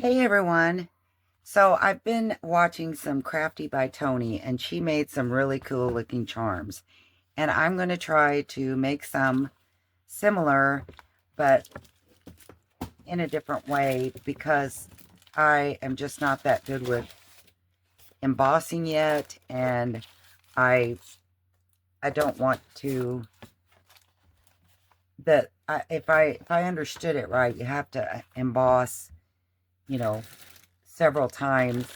Hey everyone. So I've been watching some Crafty by Tony and she made some really cool looking charms. And I'm going to try to make some similar but in a different way because I am just not that good with embossing yet, and I I don't want to if I understood it right, you have to emboss, you know, several times.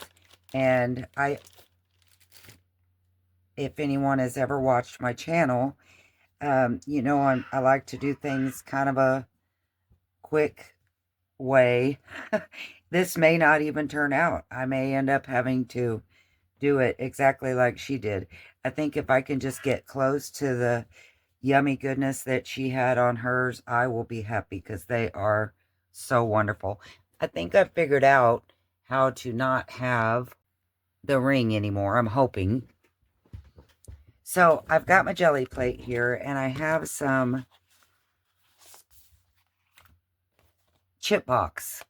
And if anyone has ever watched my channel, I like to do things kind of a quick way. This may not even turn out. I may end up having to do it exactly like she did. I think if I can just get close to the yummy goodness that she had on hers, I will be happy because they are so wonderful. I think I figured out how to not have the ring anymore. I'm hoping. So I've got my jelly plate here, and I have some chip box.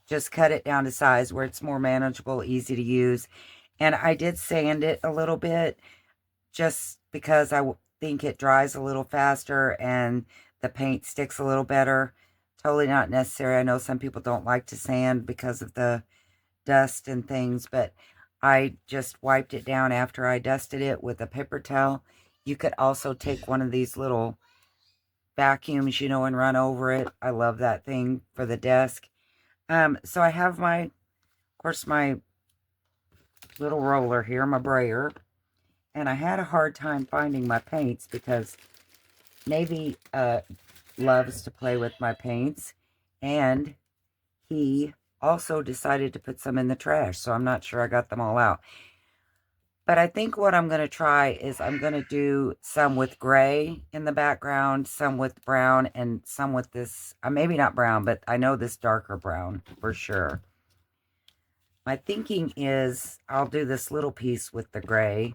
Just cut it down to size where it's more manageable, easy to use. And I did sand it a little bit just because I think it dries a little faster and the paint sticks a little better. Totally not necessary. I know some people don't like to sand because of the dust and things, but I just wiped it down after I dusted it with a paper towel. You could also take one of these little vacuums, and run over it. I love that thing for the desk. So I have of course, my little roller here, my brayer, and I had a hard time finding my paints because Navy loves to play with my paints, and he also decided to put some in the trash, so I'm not sure I got them all out. But I think what I'm going to try is I'm going to do some with gray in the background, some with brown, and some with this, maybe not brown, but I know this darker brown for sure. My thinking is I'll do this little piece with the gray.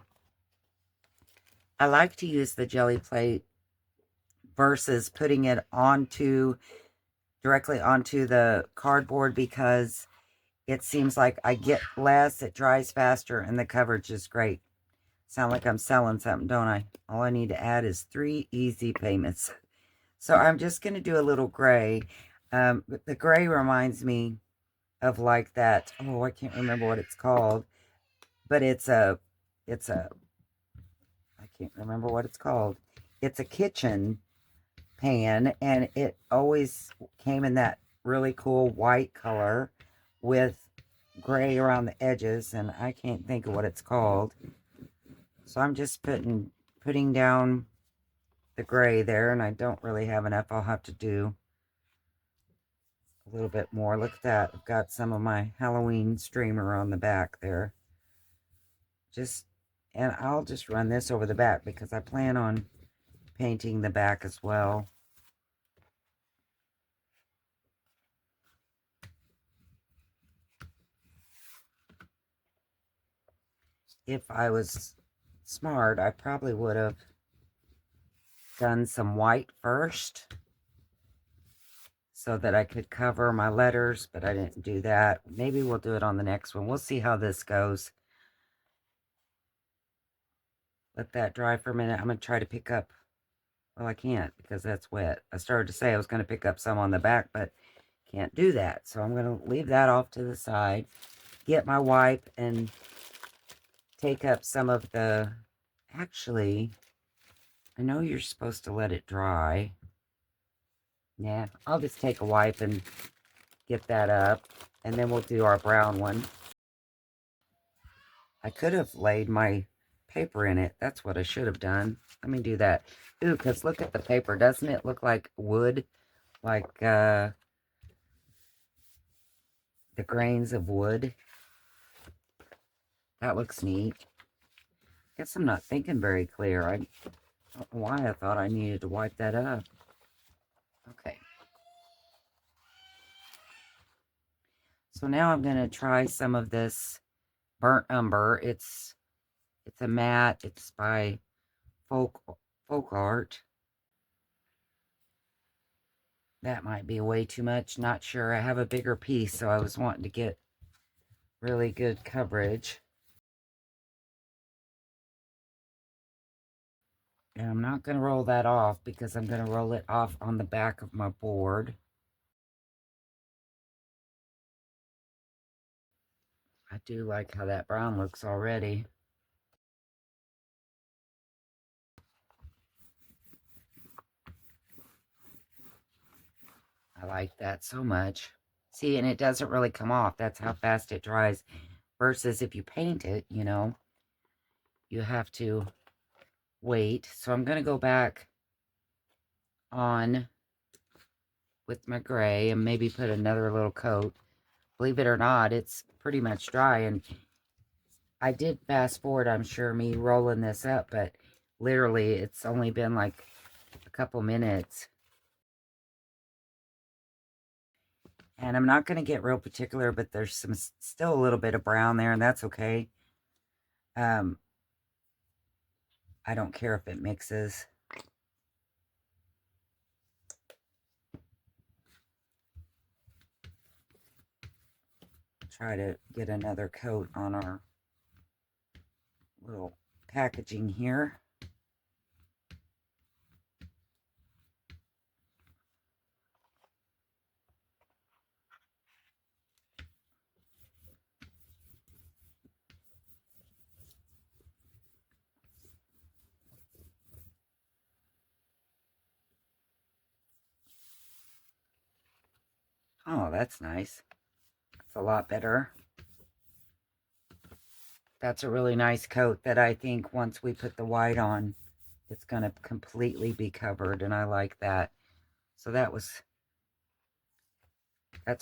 I like to use the jelly plate versus putting it directly onto the cardboard because it seems like I get less, it dries faster, and the coverage is great. Sound like I'm selling something, don't I? All I need to add is 3 easy payments. So I'm just going to do a little gray. The gray reminds me of like that, oh, I can't remember what it's called, but I can't remember what it's called. It's a kitchen pan, and it always came in that really cool white color with gray around the edges, and I can't think of what it's called. So I'm just putting down the gray there, and I don't really have enough. I'll have to do a little bit more. Look at that. I've got some of my Halloween streamer on the back there. And I'll just run this over the back because I plan on painting the back as well. If I was smart, I probably would have done some white first so that I could cover my letters, but I didn't do that. Maybe we'll do it on the next one. We'll see how this goes. Let that dry for a minute. I'm going to try to pick up, well, I can't because that's wet. I started to say I was going to pick up some on the back, but can't do that. So I'm going to leave that off to the side, get my wipe, and take up some of the, actually, I know you're supposed to let it dry. Yeah, I'll just take a wipe and get that up, and then we'll do our brown one. I could have laid my paper in it. That's what I should have done. Let me do that. Ooh, because look at the paper. Doesn't it look like wood? Like the grains of wood? That looks neat. Guess I'm not thinking very clear. I don't know why I thought I needed to wipe that up. Okay. So now I'm going to try some of this burnt umber. It's a matte. It's by folk art. That might be way too much. Not sure. I have a bigger piece, so I was wanting to get really good coverage. And I'm not going to roll that off because I'm going to roll it off on the back of my board. I do like how that brown looks already. I like that so much. See, and it doesn't really come off. That's how fast it dries. Versus if you paint it, you know, you have to wait. So I'm going to go back on with my gray and maybe put another little coat. Believe it or not, it's pretty much dry. And I did fast forward, I'm sure, me rolling this up, but literally it's only been like a couple minutes. And I'm not going to get real particular, but there's still a little bit of brown there, and that's okay. I don't care if it mixes. Try to get another coat on our little packaging here. Oh, that's nice. It's a lot better. That's a really nice coat that I think once we put the white on, it's going to completely be covered, and I like that. So that's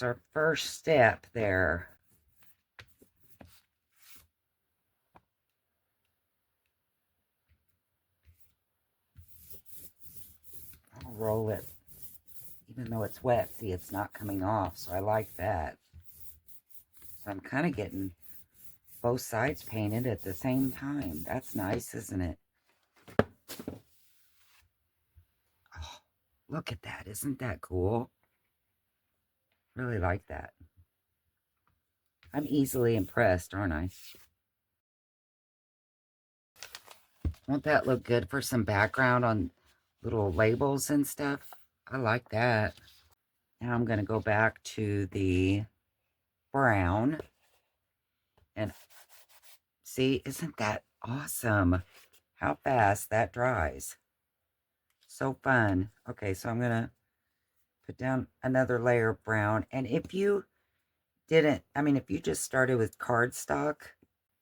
our first step there. I'll roll it. Even though it's wet, see, it's not coming off, so I like that. So I'm kind of getting both sides painted at the same time. That's nice, isn't it? Oh, look at that. Isn't that cool? Really like that. I'm easily impressed, aren't I? Won't that look good for some background on little labels and stuff? I like that. Now I'm going to go back to the brown. And see, isn't that awesome? How fast that dries. So fun. Okay, so I'm going to put down another layer of brown. And if you didn't, I mean, if you just started with cardstock,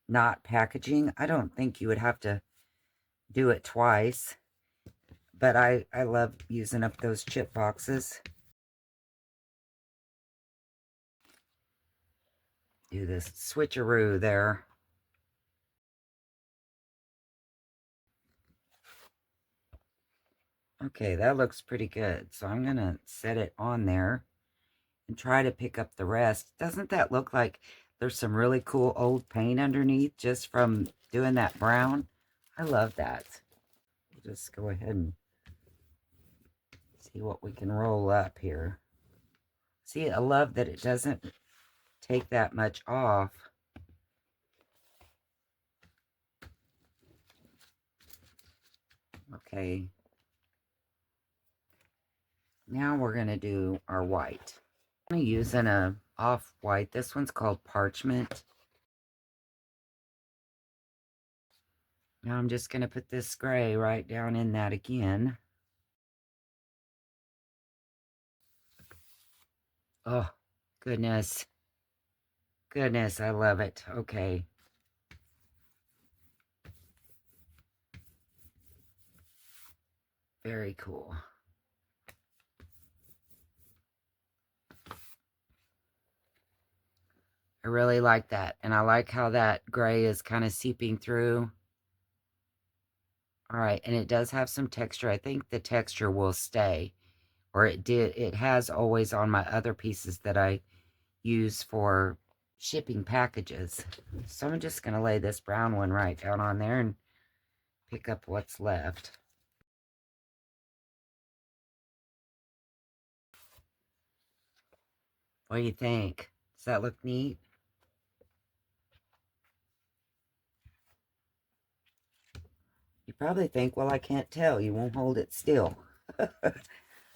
not packaging, I don't think you would have to do it twice. But I love using up those chip boxes. Do this switcheroo there. Okay, that looks pretty good. So I'm going to set it on there and try to pick up the rest. Doesn't that look like there's some really cool old paint underneath just from doing that brown? I love that. We'll just go ahead and see what we can roll up here. See, I love that it doesn't take that much off. Okay. Now we're going to do our white. I'm using a off-white. This one's called Parchment. Now I'm just going to put this gray right down in that again. Oh, goodness. Goodness, I love it. Okay. Very cool. I really like that. And I like how that gray is kind of seeping through. All right, and it does have some texture. I think the texture will stay. Or it has always on my other pieces that I use for shipping packages. So I'm just going to lay this brown one right down on there and pick up what's left. What do you think? Does that look neat? You probably think, well, I can't tell. You won't hold it still.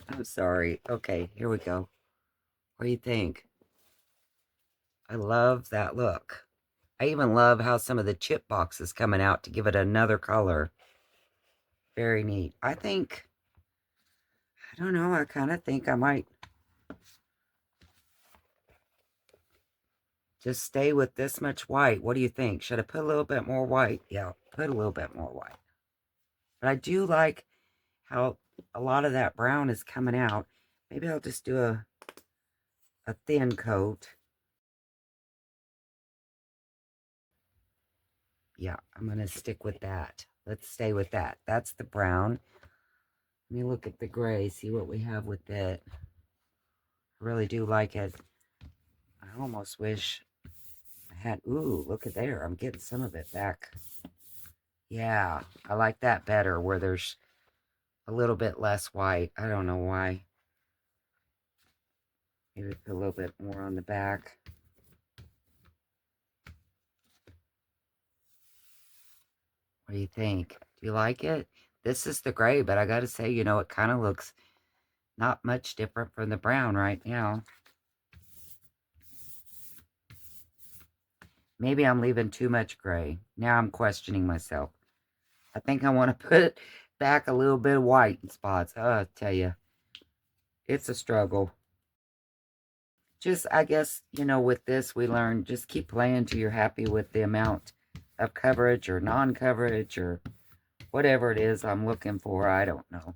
I'm sorry. Okay, here we go. What do you think? I love that look. I even love how some of the chip box is coming out to give it another color. Very neat. I think, I don't know, I kind of think I might just stay with this much white. What do you think? Should I put a little bit more white? Yeah, put a little bit more white. But I do like how a lot of that brown is coming out. Maybe I'll just do a thin coat. Yeah, I'm going to stick with that. Let's stay with that. That's the brown. Let me look at the gray, see what we have with it. I really do like it. I almost wish I had, ooh, look at there. I'm getting some of it back. Yeah, I like that better where there's a little bit less white. I don't know why. Maybe put a little bit more on the back. What do you think? Do you like it? This is the gray, but I got to say, you know, it kind of looks not much different from the brown right now. Maybe I'm leaving too much gray. Now I'm questioning myself. I think I want to put back a little bit of white in spots. I tell you, it's a struggle. Just, I guess, you know, with this, we learn just keep playing till you're happy with the amount of coverage or non-coverage or whatever it is I'm looking for. I don't know.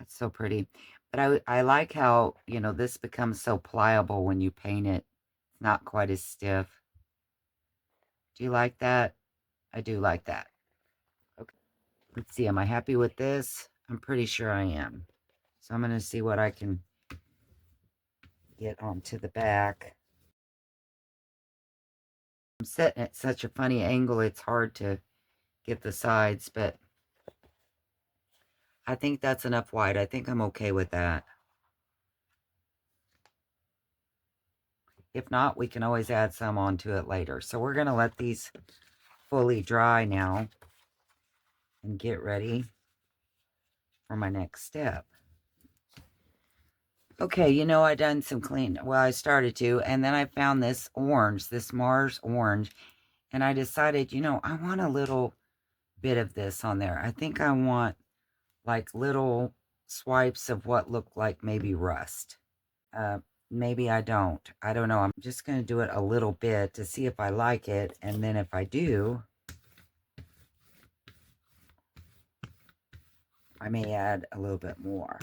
It's so pretty. But I like how, you know, this becomes so pliable when you paint it. It's not quite as stiff. Do you like that? I do like that. Okay. Let's see. Am I happy with this? I'm pretty sure I am. So I'm going to see what I can get onto the back. I'm sitting at such a funny angle, it's hard to get the sides, but I think that's enough white. I think I'm okay with that. If not, we can always add some onto it later. So we're going to let these fully dry now and get ready for my next step. Okay, you know, I done some clean. Well, I started to, and then I found this orange, this Mars orange, and I decided, you know, I want a little bit of this on there. I think I want like little swipes of what look like maybe rust. Maybe I don't. I don't know. I'm just going to do it a little bit to see if I like it. And then if I do, I may add a little bit more.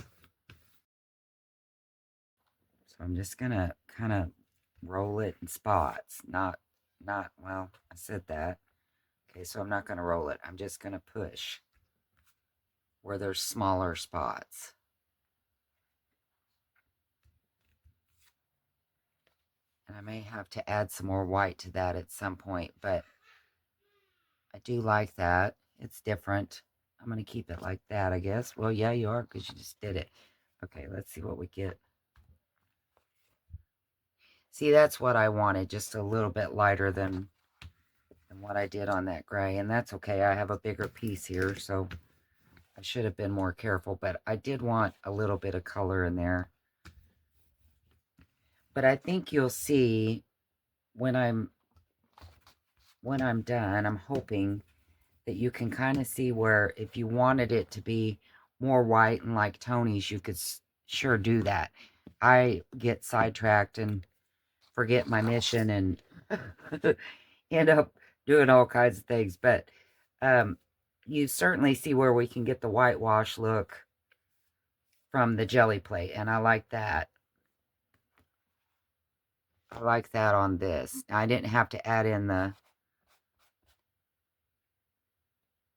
So I'm just going to kind of roll it in spots. Well, I said that. Okay, so I'm not going to roll it. I'm just going to push where there's smaller spots. And I may have to add some more white to that at some point, but I do like that. It's different. I'm going to keep it like that, I guess. Well, yeah, you are, because you just did it. Okay, let's see what we get. See, that's what I wanted, just a little bit lighter than what I did on that gray. And that's okay. I have a bigger piece here, so I should have been more careful. But I did want a little bit of color in there. But I think you'll see when I'm done, I'm hoping that you can kind of see where if you wanted it to be more white and like Tony's, you could sure do that. I get sidetracked and forget my mission and end up doing all kinds of things. But you certainly see where we can get the whitewash look from the jelly plate. And I like that. I like that on this. I didn't have to add in the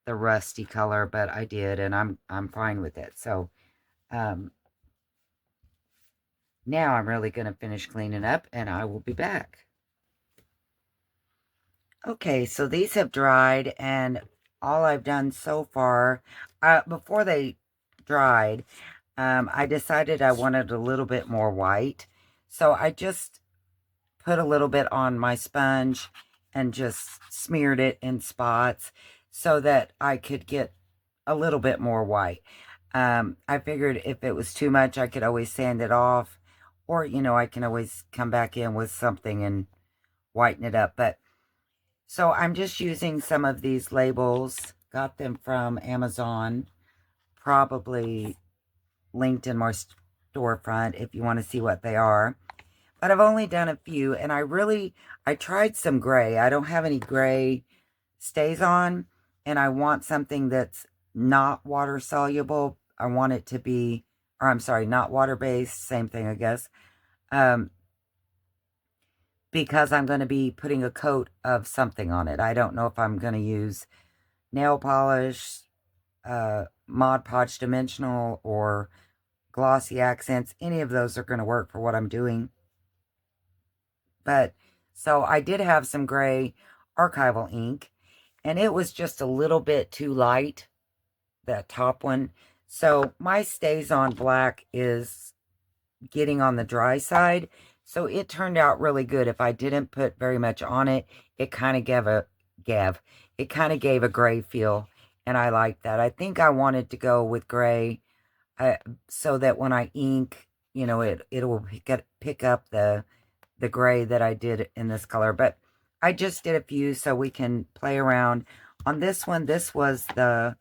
rusty color, but I did, and I'm fine with it. So, Now I'm really going to finish cleaning up and I will be back. Okay, so these have dried, and all I've done so far, before they dried, I decided I wanted a little bit more white. So I just put a little bit on my sponge and just smeared it in spots so that I could get a little bit more white. I figured if it was too much, I could always sand it off, or, I can always come back in with something and whiten it up. But so I'm just using some of these labels, got them from Amazon, probably linked in my storefront if you want to see what they are. But I've only done a few, and I tried some gray. I don't have any gray stays on, and I want something that's not water soluble. I want it to be, or I'm sorry, not water based, same thing, I guess. Um, because I'm going to be putting a coat of something on it. I don't know if I'm going to use nail polish, Mod Podge Dimensional, or glossy accents. Any of those are going to work for what I'm doing. But so I did have some gray archival ink, and it was just a little bit too light, that top one. So my stays on black is getting on the dry side. So it turned out really good. If I didn't put very much on it, it kind of gave a gray feel, and I like that. I think I wanted to go with gray, so that when I ink, it'll pick up the gray that I did in this color. But I just did a few so we can play around. On this one, this was the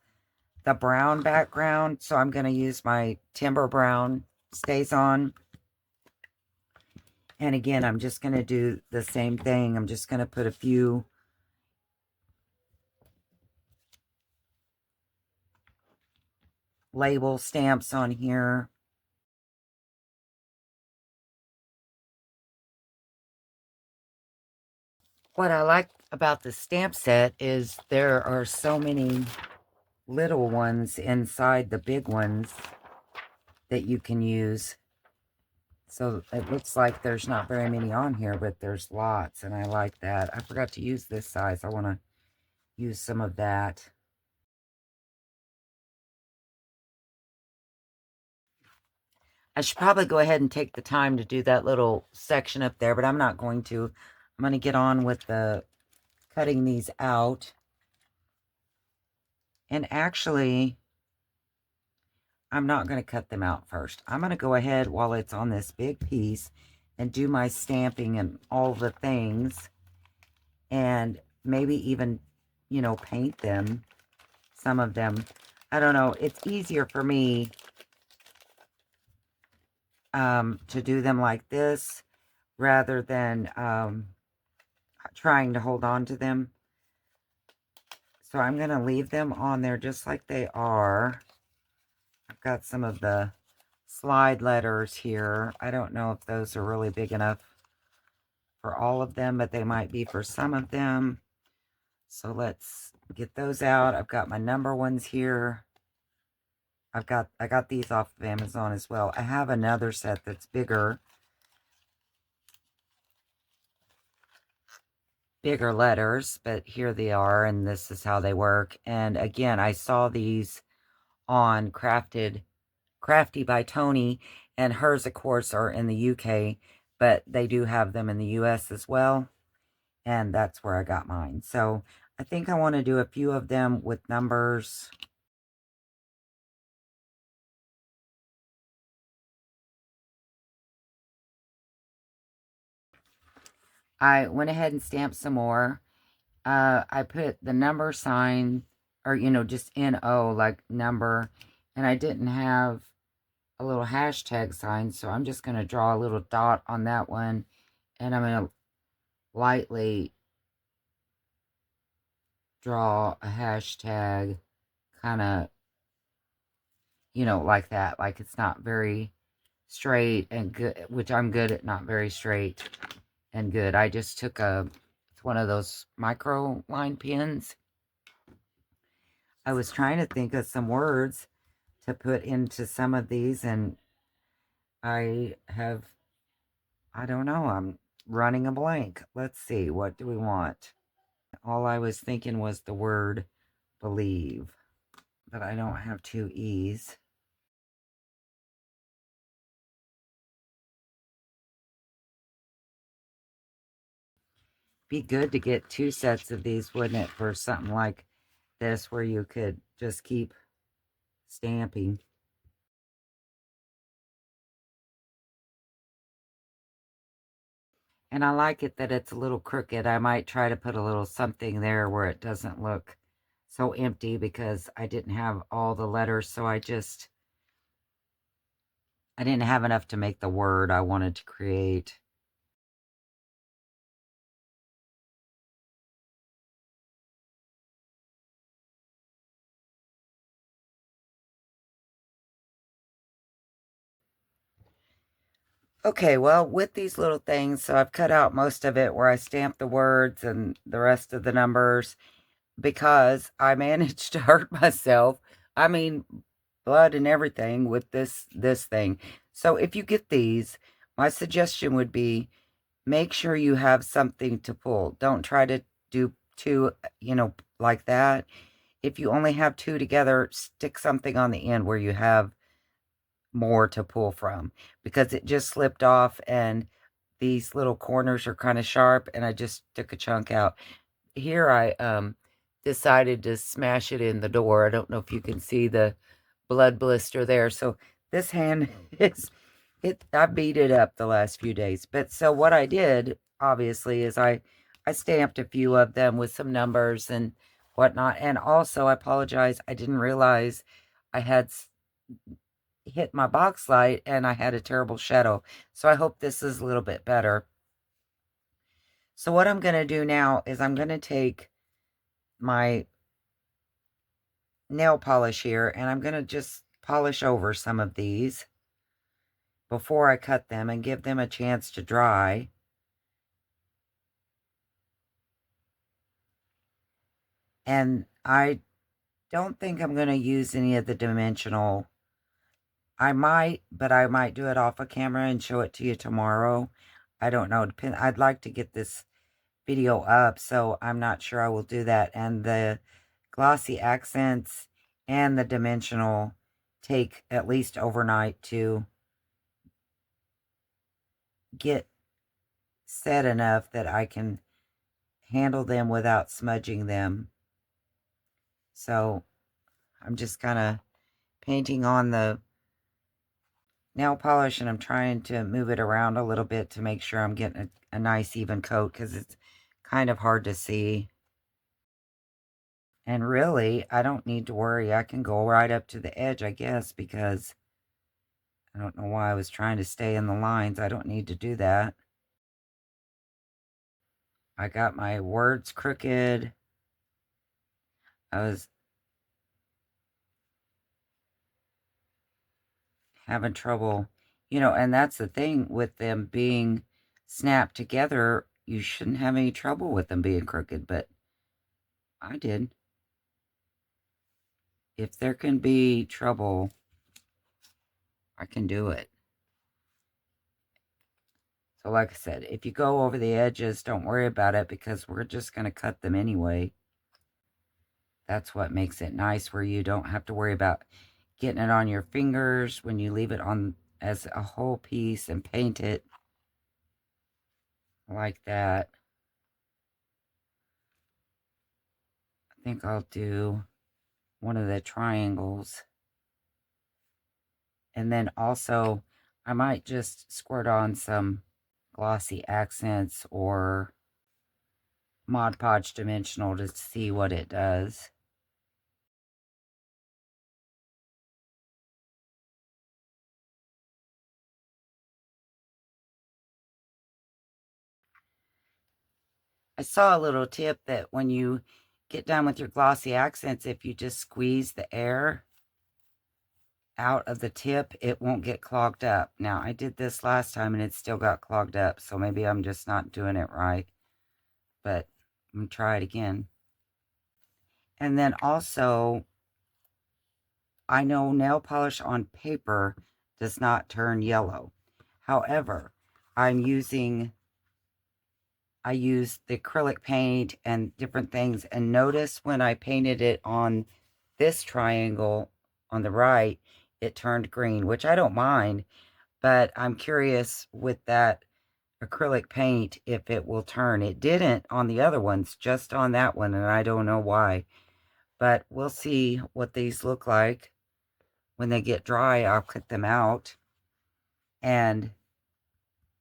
brown background, so I'm going to use my Timber Brown Stays On. And again, I'm just going to do the same thing. I'm just going to put a few label stamps on here. What I like about the stamp set is there are so many little ones inside the big ones that you can use. So it looks like there's not very many on here, but there's lots, and I like that. I forgot to use this size. I want to use some of that. I should probably go ahead and take the time to do that little section up there, but I'm not going to. I'm going to get on with the cutting these out. And actually, I'm not going to cut them out first. I'm going to go ahead while it's on this big piece and do my stamping and all the things, and maybe even, paint them, some of them. I don't know. It's easier for me to do them like this rather than trying to hold on to them. So I'm going to leave them on there just like they are. I've got some of the slide letters here. I don't know if those are really big enough for all of them, but they might be for some of them. So let's get those out. I've got my number ones here. I got these off of Amazon as well. I have another set that's bigger letters, but here they are, and this is how they work. And again, I saw these on Crafty by Tony, and hers, of course, are in the UK, but they do have them in the US as well, and that's where I got mine. So I think I want to do a few of them with numbers. I went ahead and stamped some more. I put the number sign, or, just NO, like number, and I didn't have a little hashtag sign, so I'm just going to draw a little dot on that one, and I'm going to lightly draw a hashtag, kind of, like that, like it's not very straight and good, which I'm good at not very straight and good. I just took one of those micro line pens. I was trying to think of some words to put into some of these, and I have I don't know. I'm running a blank. Let's see. What do we want? All I was thinking was the word believe, but I don't have two E's. Be good to get two sets of these, wouldn't it, for something like this where you could just keep stamping. And I like it that it's a little crooked. I might try to put a little something there where it doesn't look so empty because I didn't have all the letters, so I didn't have enough to make the word I wanted to create. Okay, well, with these little things, so I've cut out most of it where I stamped the words and the rest of the numbers because I managed to hurt myself. I mean, blood and everything with this thing. So if you get these, my suggestion would be make sure you have something to pull. Don't try to do two, like that. If you only have two together, stick something on the end where you have more to pull from, because it just slipped off and these little corners are kind of sharp and I just took a chunk out. Here I decided to smash it in the door. I don't know if you can see the blood blister there. So this hand is I beat it up the last few days. But so what I did obviously is I stamped a few of them with some numbers and whatnot. And also I apologize, I didn't realize I had hit my box light and I had a terrible shadow. So I hope this is a little bit better. So what I'm going to do now is I'm going to take my nail polish here and I'm going to just polish over some of these before I cut them and give them a chance to dry. And I don't think I'm going to use any of the dimensional. I might, but I might do it off of camera and show it to you tomorrow. I don't know. I'd like to get this video up, so I'm not sure I will do that. And the glossy accents and the dimensional take at least overnight to get set enough that I can handle them without smudging them. So I'm just kind of painting on the nail polish and I'm trying to move it around a little bit to make sure I'm getting a nice even coat because it's kind of hard to see. And really, I don't need to worry. I can go right up to the edge, I guess, because I don't know why I was trying to stay in the lines. I don't need to do that. I got my words crooked. I was having trouble, and that's the thing with them being snapped together. You shouldn't have any trouble with them being crooked, but I did. If there can be trouble, I can do it. So like I said, if you go over the edges, don't worry about it because we're just going to cut them anyway. That's what makes it nice, where you don't have to worry about getting it on your fingers when you leave it on as a whole piece and paint it like that. I think I'll do one of the triangles. And then also, I might just squirt on some glossy accents or Mod Podge Dimensional to see what it does. I saw a little tip that when you get done with your glossy accents, if you just squeeze the air out of the tip, it won't get clogged up. Now, I did this last time and it still got clogged up, so maybe I'm just not doing it right. But I'm going to try it again. And then also, I know nail polish on paper does not turn yellow. However, I used the acrylic paint and different things, and notice when I painted it on this triangle on the right, it turned green, which I don't mind, but I'm curious with that acrylic paint if it will turn. It didn't on the other ones, just on that one, and I don't know why. But we'll see what these look like. When they get dry, I'll cut them out. And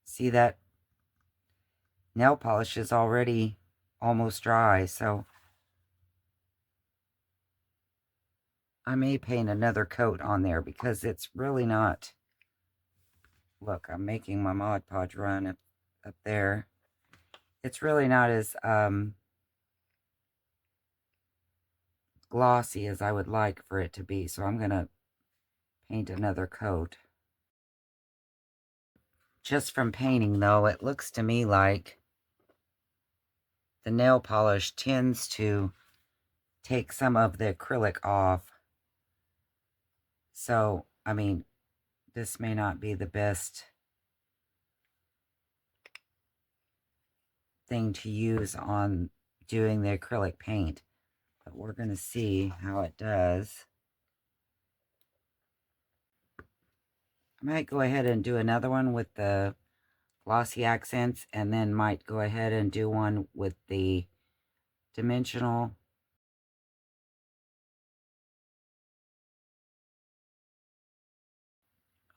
see that nail polish is already almost dry, so I may paint another coat on there because it's really not... Look, I'm making my Mod Podge run up there. It's really not as glossy as I would like for it to be, so I'm going to paint another coat. Just from painting, though, it looks to me like the nail polish tends to take some of the acrylic off. So, I mean, this may not be the best thing to use on doing the acrylic paint, but we're going to see how it does. I might go ahead and do another one with the glossy accents, and then might go ahead and do one with the dimensional.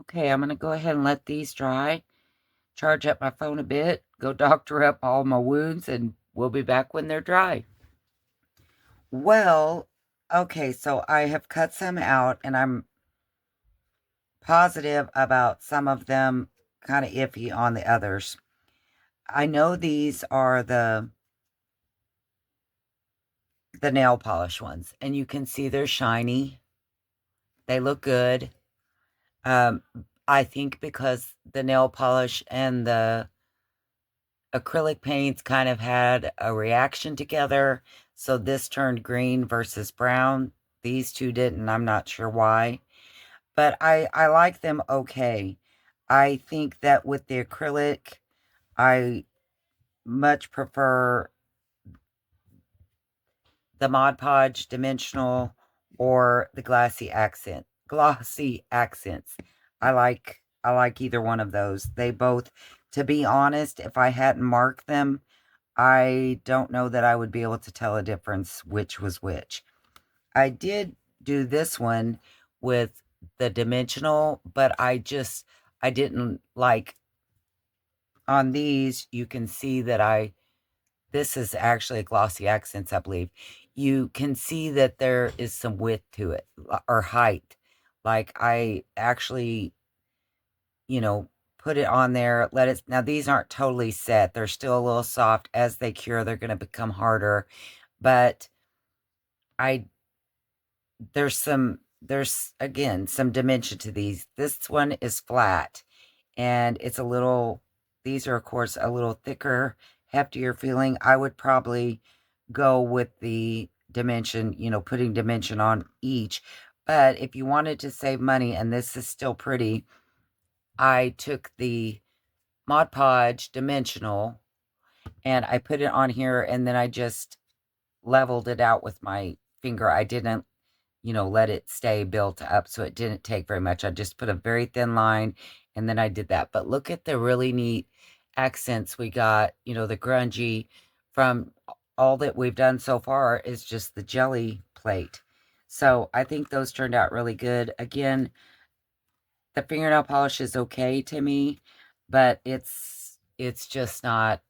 Okay, I'm going to go ahead and let these dry, charge up my phone a bit, go doctor up all my wounds, and we'll be back when they're dry. Well, okay, so I have cut some out, and I'm positive about some of them, kind of iffy on the others. I know these are the nail polish ones, and you can see they're shiny. They look good. I think because the nail polish and the acrylic paints kind of had a reaction together, so this turned green versus brown. These two didn't. I'm not sure why, but I like them okay. I think that with the acrylic, I much prefer the Mod Podge dimensional or the glossy accents. I like either one of those. They both, to be honest, if I hadn't marked them, I don't know that I would be able to tell a difference which was which. I did do this one with the dimensional, but I didn't like... On these, you can see that this is actually a glossy accents, I believe. You can see that there is some width to it, or height. Like, I actually, put it on there, let it... Now, these aren't totally set. They're still a little soft. As they cure, they're going to become harder. But there's, again, some dimension to these. This one is flat, and it's a little... These are, of course, a little thicker, heftier feeling. I would probably go with the dimension, putting dimension on each. But if you wanted to save money, and this is still pretty, I took the Mod Podge dimensional and I put it on here, and then I just leveled it out with my finger. I didn't, let it stay built up, so it didn't take very much. I just put a very thin line, and then I did that. But look at the really neat accents we got. The grungy from all that we've done so far is just the Gelli plate. So I think those turned out really good. Again, the fingernail polish is okay to me, but it's just not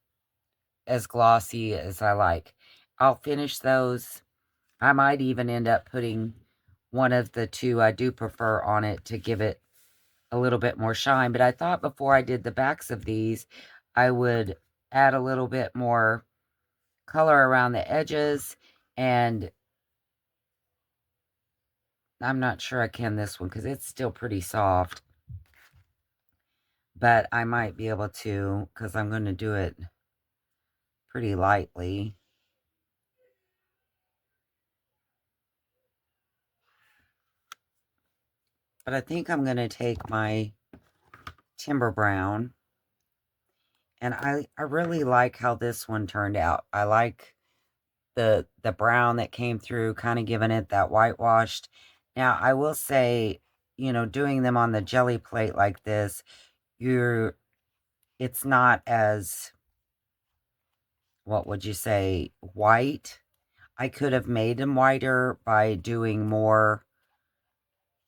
as glossy as I like. I'll finish those. I might even end up putting one of the two I do prefer on it to give it a little bit more shine. But I thought before I did the backs of these, I would add a little bit more color around the edges. And I'm not sure I can this one because it's still pretty soft. But I might be able to, because I'm going to do it pretty lightly. But I think I'm going to take my Timber Brown And I really like how this one turned out. I like the brown that came through, kind of giving it that whitewashed. Now, I will say, you know, doing them on the jelly plate like this, it's not as, what would you say, white. I could have made them whiter by doing more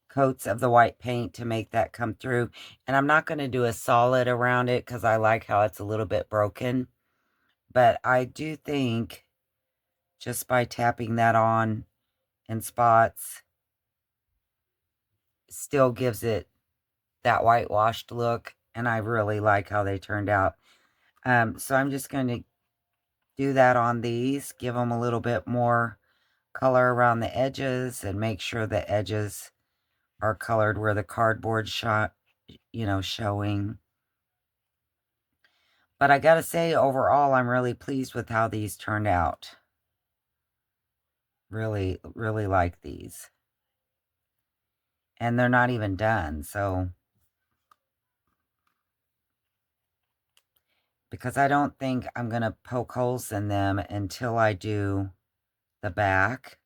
coats of the white paint to make that come through. And I'm not going to do a solid around it because I like how it's a little bit broken. But I do think just by tapping that on in spots still gives it that whitewashed look. And I really like how they turned out. So I'm just going to do that on these, give them a little bit more color around the edges and make sure the edges are colored where the cardboard shot, you know, showing. But I gotta say, overall, I'm really pleased with how these turned out. Really, really like these. And they're not even done, so. Because I don't think I'm gonna poke holes in them until I do the back.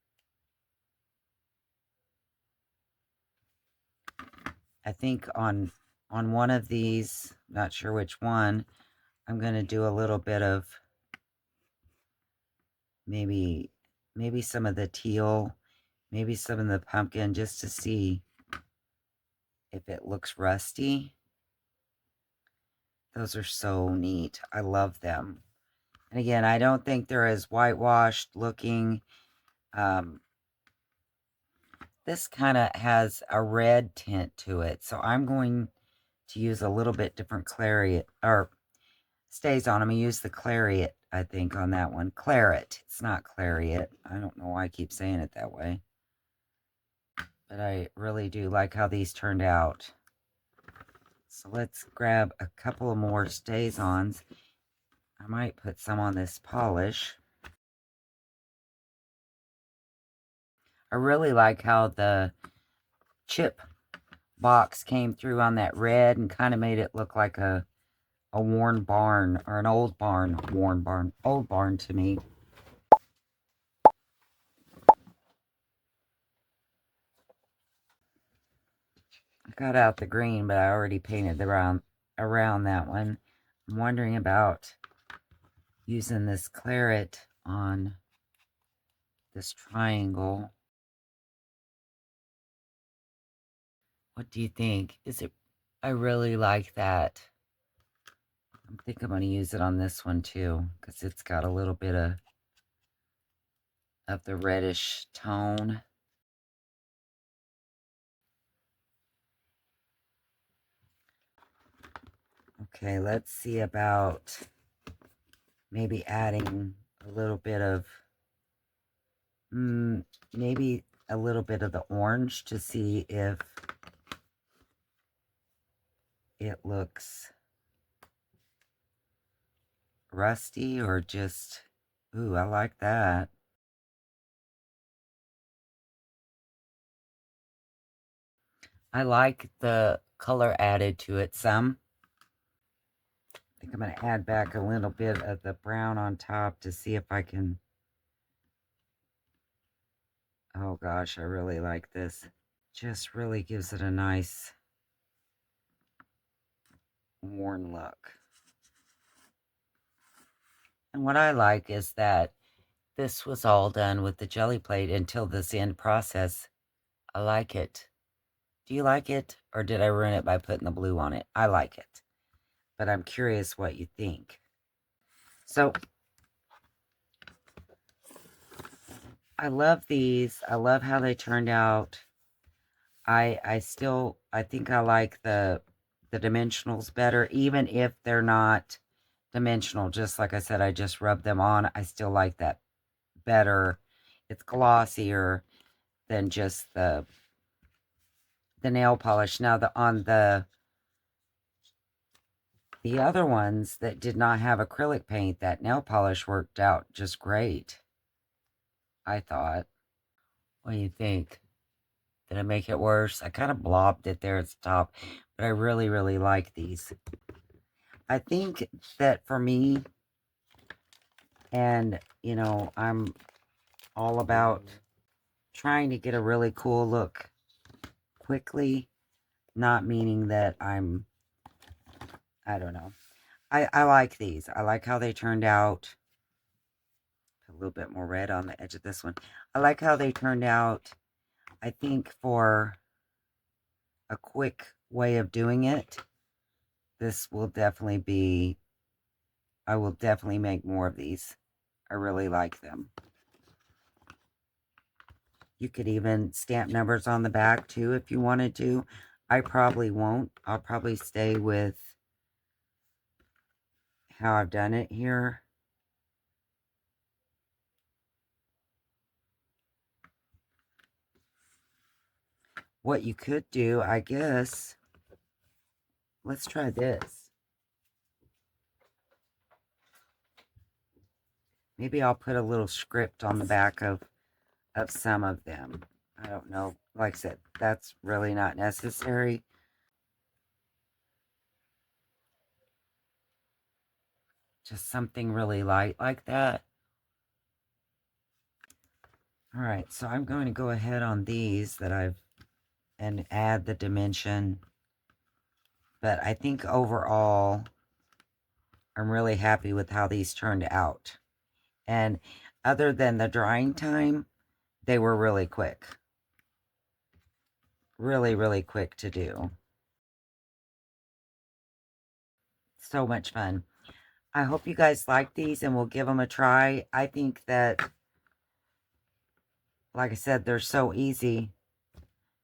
I think on one of these, not sure which one, I'm gonna do a little bit of maybe some of the teal, maybe some of the pumpkin, just to see if it looks rusty. Those are so neat. I love them. And again, I don't think they're as whitewashed looking. This kind of has a red tint to it. So I'm going to use a little bit different claret, or stays on. I'm going to use the claret, I think, on that one. Claret. It's not claret. I don't know why I keep saying it that way. But I really do like how these turned out. So let's grab a couple of more stays-ons. I might put some on this polish. I really like how the chip box came through on that red and kind of made it look like a worn barn, or an old barn. Worn barn. Old barn to me. I got out the green, but I already painted around that one. I'm wondering about using this claret on this triangle. What do you think? Is it? I really like that. I think I'm going to use it on this one too, because it's got a little bit of the reddish tone. Okay, let's see about maybe adding a little bit of, maybe a little bit of the orange to see if it looks rusty or just, ooh, I like that. I like the color added to it some. I think I'm going to add back a little bit of the brown on top to see if I can. Oh gosh, I really like this. Just really gives it a nice worn look. And what I like is that this was all done with the jelly plate until this end process. I like it. Do you like it? Or did I ruin it by putting the blue on it? I like it. But I'm curious what you think. So, I love these. I love how they turned out. I think I like the dimensionals better, even if they're not dimensional. Just like I said, I just rubbed them on. I still like that better. It's glossier than just the nail polish. Now on the other ones that did not have acrylic paint, that nail polish worked out just great, I thought. What do you think? Did I make it worse? I kind of blobbed it there at the top, but I really, really like these. I think that for me, and, you know, I'm all about trying to get a really cool look quickly, not meaning that I don't know. I like these. I like how they turned out. Put a little bit more red on the edge of this one. I like how they turned out. I think for a quick way of doing it, this will definitely be, I will definitely make more of these. I really like them. You could even stamp numbers on the back too if you wanted to. I probably won't. I'll probably stay with how I've done it here. What you could do, I guess, let's try this. Maybe I'll put a little script on the back of some of them. I don't know. Like I said, that's really not necessary. Just something really light like that. All right, so I'm going to go ahead on these that and add the dimension. But I think overall, I'm really happy with how these turned out. And other than the drying time, they were really quick. Really, really quick to do. So much fun. I hope you guys like these and will give them a try. I think that, like I said, they're so easy.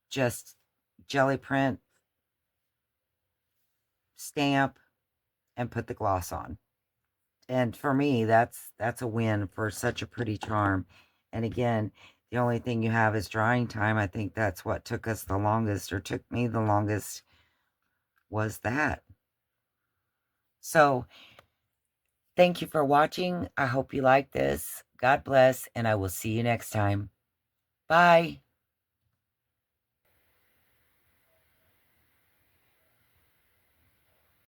Just jelly print, stamp, and put the gloss on. And for me, that's a win for such a pretty charm. And again, the only thing you have is drying time. I think that's what took us the longest, or took me the longest, was that. So, thank you for watching. I hope you like this. God bless, and I will see you next time. Bye.